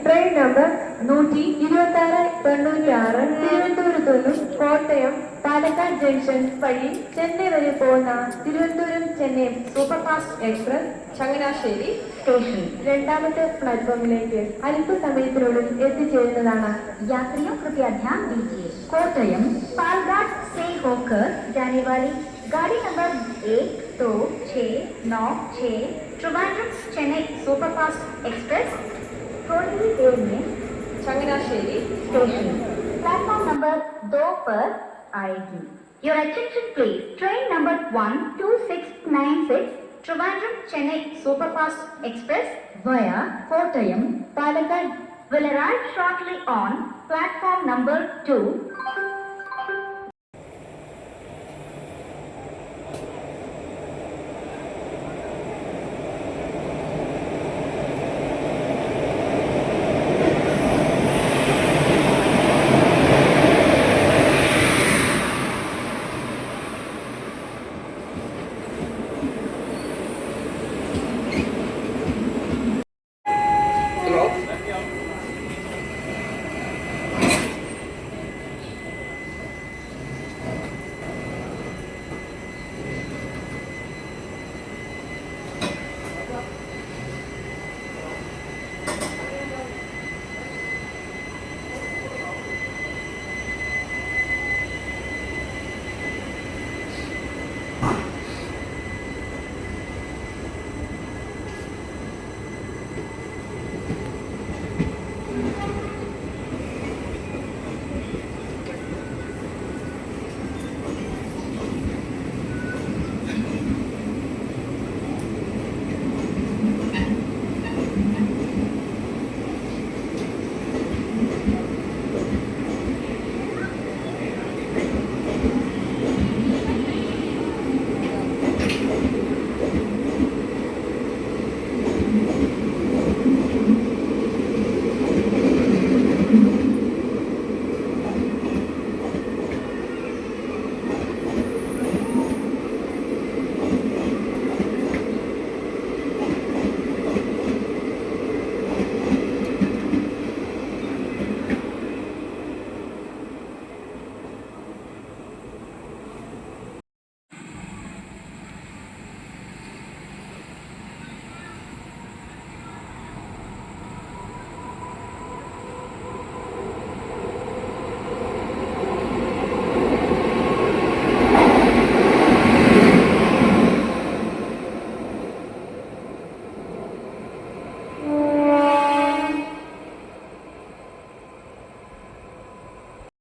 Train number 12696 തിരുവനന്തപുരത്തു നിന്നും Kottayam Palakkad junction വഴി ചെന്നൈ വരെ പോകുന്ന Thiruvananthapuram Chennai superfast express Changanassery station രണ്ടാമത്തെ പ്ലാറ്റ്ഫോമിലേക്ക് അല്പസമയത്തിനുള്ളിൽ എത്തിച്ചേരുന്നതാണ്. यात्रियों कृपया ध्यान दीजिए, कोटयम पालघाट से होकर जाने वाली गाड़ी number 12696 Trivandrum Chennai superfast express थोड़ी ही देर में ചങ്ങനാശ്ശേരി स्टेशन प्लेटफॉर्म नंबर 2 पर आएगी. Your attention please. Train number 12696 Trivandrum Chennai Superfast Express via Kottayam Palakkad will arrive shortly on platform number 2.